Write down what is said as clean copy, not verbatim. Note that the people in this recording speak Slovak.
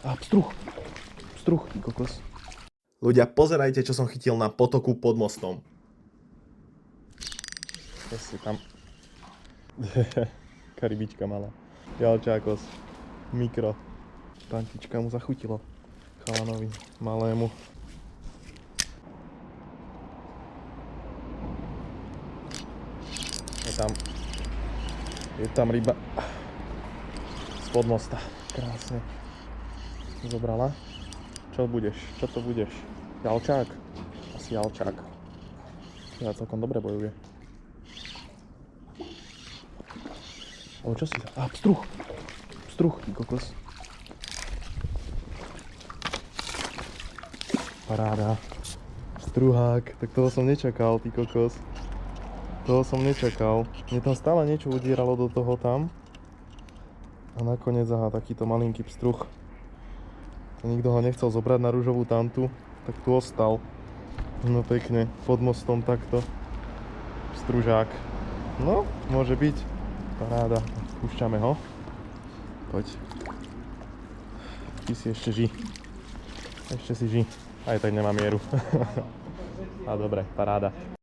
Pstruh. Pstruh, ty kokos. Ľudia, pozerajte, čo som chytil na potoku pod mostom. Čo si tam? Karibička malá. Jalčákos. Mikro. Tantička mu zachutilo. Chalanovi malému. Je tam ryba spod mosta. Krásne. Zobrala. Čo budeš? Čo to budeš? Jalčák? Asi jalčák. Ja celkom dobre bojuje. Ale čo si to? Pstruh. Pstruh, ty kokos. Paráda. Struhák. Tak toho som nečakal, ty kokos. Toho som nečakal. Mne tam stále niečo udieralo do toho tam. A nakoniec, takýto malinký pstruh. Nikto ho nechcel zobrať na ružovú tantu, tak tu ostal. No pekne, pod mostom takto. Pstružák. No, môže byť. Paráda. Púšťame ho. Poď. Ty si ešte ži. Ešte si ži. Aj tak nemá mieru. A dobre, paráda.